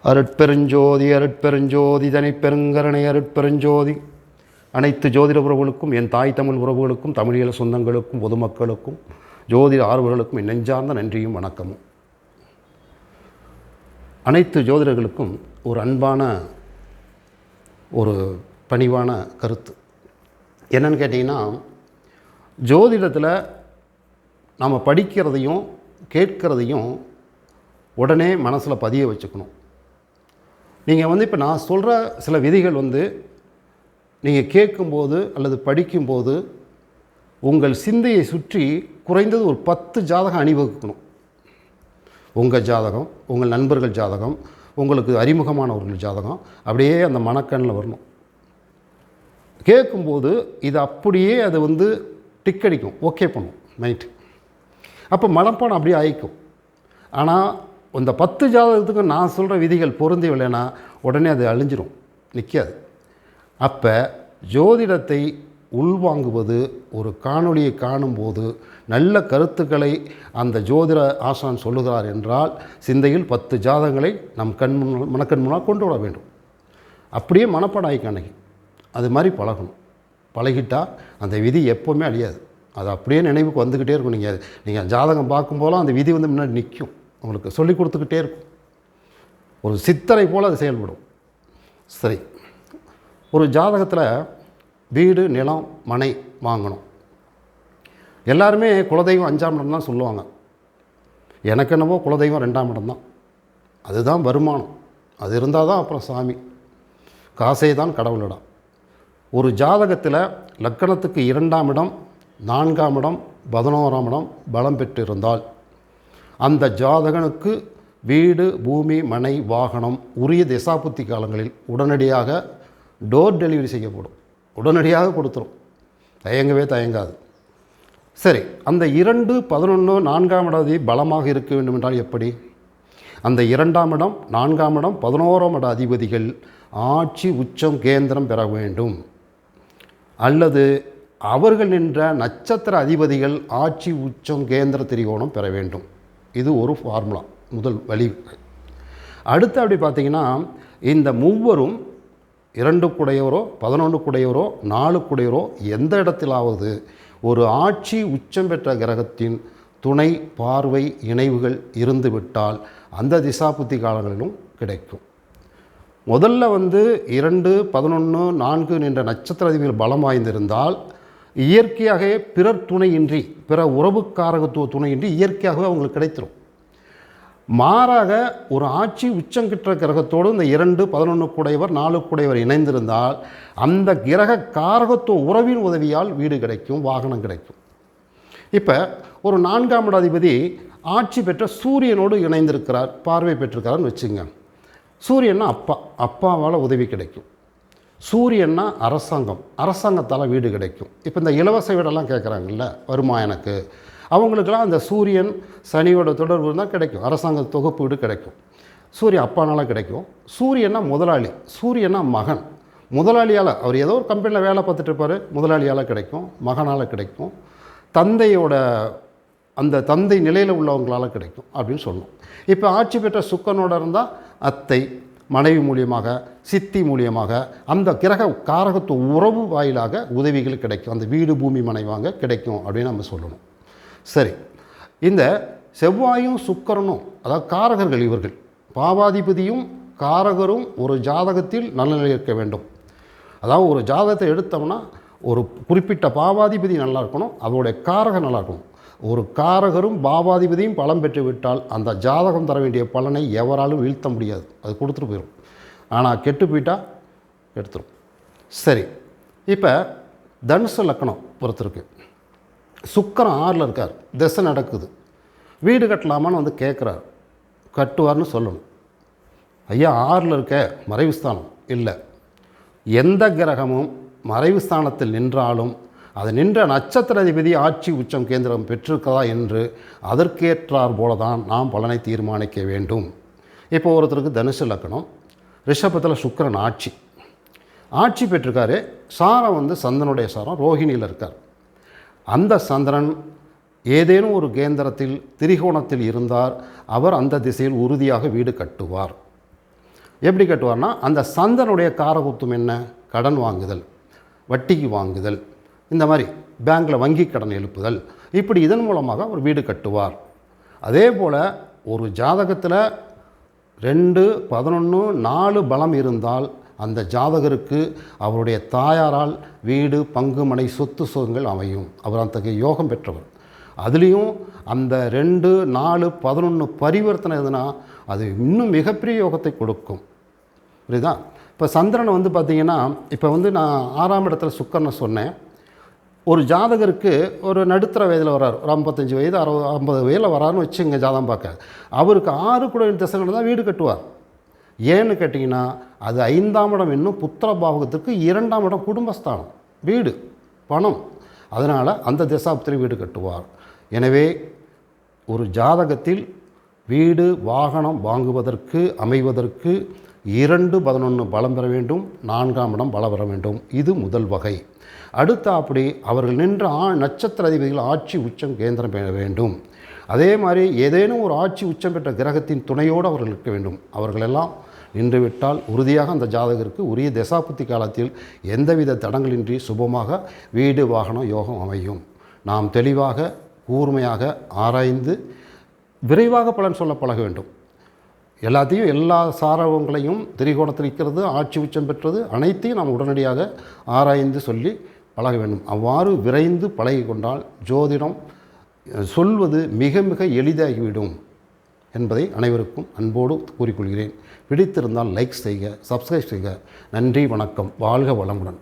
அருட்பெருஞ்சோதி அருட்பெருஞ்சோதி தனிப்பெருங்கருணை அருட்பெருஞ்சோதி. அனைத்து ஜோதிட உறவுகளுக்கும், என் தாய் தமிழ் உறவுகளுக்கும், தமிழியல் சொந்தங்களுக்கும், பொதுமக்களுக்கும், ஜோதிட ஆர்வலர்களுக்கும் என் நெஞ்சார்ந்த நன்றியும் வணக்கமும். அனைத்து ஜோதிடர்களுக்கும் ஒரு அன்பான ஒரு பணிவான கருத்து என்னன்னு கேட்டிங்கன்னா, ஜோதிடத்தில் நாம் படிக்கிறதையும் கேட்கிறதையும் உடனே மனசில் பதிய வச்சுக்கணும். நீங்கள் இப்போ நான் சொல்கிற சில விதிகள் நீங்கள் கேட்கும்போது அல்லது படிக்கும்போது உங்கள் சிந்தையை சுற்றி குறைந்தது ஒரு 10 ஜாதகம் அணிவகுக்கணும். உங்கள் ஜாதகம், உங்கள் நண்பர்கள் ஜாதகம், உங்களுக்கு அறிமுகமானவர்கள் ஜாதகம் அப்படியே அந்த மனக்கண்ணில் வரணும். கேட்கும்போது இது அப்படியே அது டிக்கடிக்கும், ஓகே பண்ணும் மைண்ட். அப்போ மனப்பாடம் அப்படியே ஆயிக்கும். ஆனால் இந்த 10 ஜாதகத்துக்கு நான் சொல்கிற விதிகள் பொருந்தவில்லைன்னா உடனே அது அழிஞ்சிரும், நிற்காது. அப்போ ஜோதிடத்தை உள்வாங்குவது, ஒரு காணொளியை காணும்போது நல்ல கருத்துக்களை அந்த ஜோதிட ஆசான் சொல்லுகிறார் என்றால் சிந்தையில் 10 ஜாதகங்களை நம் மனக்கண் முன்னால் கொண்டு வர வேண்டும். அப்படியே மனப்பாடம் ஆகிக்க அன்னைக்கு அது மாதிரி பழகணும். பழகிட்டால் அந்த விதி எப்போவுமே அழியாது. அது அப்படியே நினைவுக்கு வந்துக்கிட்டே இருக்கும். நீங்கள் ஜாதகம் பார்க்கும்போதெல்லாம் அந்த விதி முன்னாடி நிற்கும், உங்களுக்கு சொல்லி கொடுத்துக்கிட்டே இருக்கும். ஒரு சித்தரை போல் அது செயல்படும். சரி, ஒரு ஜாதகத்தில் வீடு, நிலம், மனை வாங்கணும். எல்லாருமே குலதெய்வம் 5ஆம் இடம் தான் சொல்லுவாங்க. எனக்கு என்னவோ குலதெய்வம் 2ஆம் இடம் தான். அதுதான் வருமானம். அது இருந்தால் தான் அப்புறம் சாமி, காசே தான் கடவுளிடம். ஒரு ஜாதகத்தில் லக்கணத்துக்கு 2ஆம் இடம், 4ஆம் இடம், 11ஆம் இடம் பலம் பெற்றிருந்தால் அந்த ஜாதகனுக்கு வீடு, பூமி, மனை, வாகனம் உரிய திசாபுத்தி காலங்களில் உடனடியாக டோர் டெலிவரி செய்யப்படும். உடனடியாக கொடுத்துரும், தயங்காது. சரி, அந்த 2, 11, 4ஆம் இடத்தை பலமாக இருக்க வேண்டும் என்றால் எப்படி? அந்த 2ஆம் இடம், 4ஆம் இடம், 11ஆம் இட அதிபதிகள் ஆட்சி, உச்சம், கேந்திரம் பெற வேண்டும். அல்லது அவர்கள் நின்ற நட்சத்திர அதிபதிகள் ஆட்சி, உச்சம், கேந்திர திரிகோணம் பெற வேண்டும். இது ஒரு ஃபார்முலா, முதல் வழி. அடுத்து அப்படி பார்த்திங்கன்னா, இந்த மூவரும் 2 கூடையவரோ, 11 கூடையவரோ, 4 கூடையவரோ எந்த இடத்திலாவது ஒரு ஆட்சி, உச்சம் பெற்ற கிரகத்தின் துணை, பார்வை, இணைவுகள் இருந்துவிட்டால் அந்த திசாபுத்தி காலங்களிலும் கிடைக்கும். முதல்ல 2, 11, 4 நின்ற நட்சத்திர அதிபதிகள் பலம் வாய்ந்திருந்தால் இயற்கையாக பிறர் துணையின்றி, பிற உறவுக்காரகத்துவ துணையின்றி இயற்கையாகவே அவங்களுக்கு கிடைத்திரும். மாறாக ஒரு ஆட்சி, உச்சங்கிட்ட கிரகத்தோடு இந்த 2, 11 கூடையவர், 4 கூடையவர் இணைந்திருந்தால் அந்த கிரக காரகத்துவ உறவின் உதவியால் வீடு கிடைக்கும், வாகனம் கிடைக்கும். இப்போ ஒரு 4ஆம் இட அதிபதி ஆட்சி பெற்ற சூரியனோடு இணைந்திருக்கிறார், பார்வை பெற்றிருக்கிறார்னு வச்சுங்க. சூரியன்னா அப்பாவால் உதவி கிடைக்கும். சூரியன்னா அரசாங்கத்தால் வீடு கிடைக்கும். இப்போ இந்த இலவச வீடெல்லாம் கேட்குறாங்கல்ல, வருமா எனக்கு, அவங்களுக்கெல்லாம் அந்த சூரியன் சனியோட தொடர்பு இருந்தால் கிடைக்கும், அரசாங்க தொகுப்பு வீடு கிடைக்கும். சூரியன் அப்பானால் கிடைக்கும். சூரியன்னா முதலாளி, சூரியன்னா மகன். முதலாளியால், அவர் ஏதோ ஒரு கம்பெனியில் வேலை பார்த்துட்டு இருப்பார், முதலாளியால் கிடைக்கும், மகனால் கிடைக்கும், தந்தையோட அந்த தந்தை நிலையில் உள்ளவங்களால் கிடைக்கும் அப்படின்னு சொல்லணும். இப்போ ஆட்சி பெற்ற சுக்கனோடு இருந்தால் அத்தை, மனைவி மூலியமாக, சித்தி மூலியமாக அந்த கிரக காரகத்துவ உறவு வாயிலாக உதவிகள் கிடைக்கும். அந்த வீடு, பூமி, மனை வாங்க கிடைக்கும் அப்படின்னு நம்ம சொல்லணும். சரி, இந்த செவ்வாயும் சுக்கிரனும், அதாவது காரகர்கள், இவர்கள் பாவாதிபதியும் காரகரும் ஒரு ஜாதகத்தில் நல்ல நிலையில் இருக்க வேண்டும். அதாவது ஒரு ஜாதகத்தை எடுத்தோம்னா ஒரு குறிப்பிட்ட பாவாதிபதி நல்லா இருக்கணும், அதோடைய காரகம் நல்லா இருக்கணும். ஒரு காரகரும் பாவாதிபதியும் பலம் பெற்று விட்டால் அந்த ஜாதகம் தர வேண்டிய பலனை எவராலும் வீழ்த்த முடியாது, அது கொடுத்துட்டு போயிடும். ஆனால் கெட்டு போயிட்டால் எடுத்துரும். சரி, இப்போ தனுசு லக்கணம் பொறுத்திருக்கு. சுக்கிரன் 6ல் இருக்கார், திசை நடக்குது, வீடு கட்டலாமான்னு கேட்குறார். கட்டுவார்னு சொல்லணும். ஐயா 6ல் இருக்க மறைவு ஸ்தானம் இல்லை. எந்த கிரகமும் மறைவு ஸ்தானத்தில் நின்றாலும் அது நின்ற நட்சத்திர அதிபதி ஆட்சி, உச்சம், கேந்திரம் பெற்றிருக்கதா என்று அதற்கேற்றார் போல தான் நாம் பலனை தீர்மானிக்க வேண்டும். இப்போ ஒருத்தருக்கு தனுசு லக்கணம், ரிஷபத்தில் சுக்கிரன் ஆட்சி பெற்றிருக்காரு. சாரம் சந்திரனுடைய சாரம் ரோஹிணியில் இருக்கார். அந்த சந்திரன் ஏதேனும் ஒரு கேந்திரத்தில் திரிகோணத்தில் இருந்தார் அவர் அந்த திசையில் உறுதியாக வீடு கட்டுவார். எப்படி கட்டுவார்னா, அந்த சந்திரனுடைய காரகத்துவம் என்ன? கடன் வாங்குதல், வட்டிக்கு வாங்குதல், இந்த மாதிரி பேங்க்கில் வங்கி கடன் எழுப்புதல், இப்படி இதன் மூலமாக ஒரு வீடு கட்டுவார். அதே போல் ஒரு ஜாதகத்தில் 2, 11, 4 பலம் இருந்தால் அந்த ஜாதகருக்கு அவருடைய தாயாரால் வீடு, பங்கு, மனை, சொத்து சுகங்கள் அமையும். அவர் அத்தகைய யோகம் பெற்றவர். அதுலேயும் அந்த 2, 4, 11 பரிவர்த்தனை எதுனா அது இன்னும் மிகப்பெரிய யோகத்தை கொடுக்கும். புரியுதா? இப்போ சந்திரனை வந்து பார்த்திங்கன்னா, இப்போ வந்து நான் 6ஆம் இடத்துல சுக்கரனை சொன்னேன். ஒரு ஜாதகருக்கு ஒரு நடுத்தர வயதில் வரார், ஒரு 55 வயது 60 50 வயதில் வராருன்னு வச்சு இங்கே ஜாதகம் பார்க்க, அவருக்கு 6 கூட திசைகள் தான் வீடு கட்டுவார். ஏன்னு கேட்டிங்கன்னா, அது 5ஆம் இடம் இன்னும் புத்திர பாவகத்துக்கு 2ஆம் இடம் குடும்பஸ்தானம், வீடு, பணம். அதனால் அந்த திசாபுத்திரி வீடு கட்டுவார். எனவே ஒரு ஜாதகத்தில் வீடு, வாகனம் வாங்குவதற்கு அமைவதற்கு 2, 11 பலம் பெற வேண்டும், 4ஆம் இடம் பலம் பெற வேண்டும். இது முதல் வகை. அடுத்த அப்படி அவர்கள் நின்ற நட்சத்திர அதிபதிகள் ஆட்சி உச்சம் கேந்திரம் பெற வேண்டும். அதே மாதிரி ஏதேனும் ஒரு ஆட்சி உச்சம் பெற்ற கிரகத்தின் துணையோடு அவர்கள் இருக்க வேண்டும். அவர்களெல்லாம் நின்றுவிட்டால் உறுதியாக அந்த ஜாதகருக்கு உரிய தசாபுத்தி காலத்தில் எந்தவித தடங்களின்றி சுபமாக வீடு, வாகனம், யோகம் அமையும். நாம் தெளிவாக கூர்மையாக ஆராய்ந்து விரைவாக பலன் சொல்ல பழக வேண்டும். எல்லாத்தையும், எல்லா சாரவங்களையும், திரிகோணத்தில் இருக்கிறது, ஆட்சி உச்சம் பெற்றது, அனைத்தையும் நாம் உடனடியாக ஆராய்ந்து சொல்லி பழக வேண்டும். அவ்வாறு விரைந்து பழகி கொண்டால் ஜோதிடம் சொல்வது மிக மிக எளிதாகிவிடும் என்பதை அனைவருக்கும் அன்போடு கூறிக்கொள்கிறேன். பிடித்திருந்தால் லைக் செய்க, சப்ஸ்கிரைப் செய்க. நன்றி, வணக்கம், வாழ்க வளமுடன்.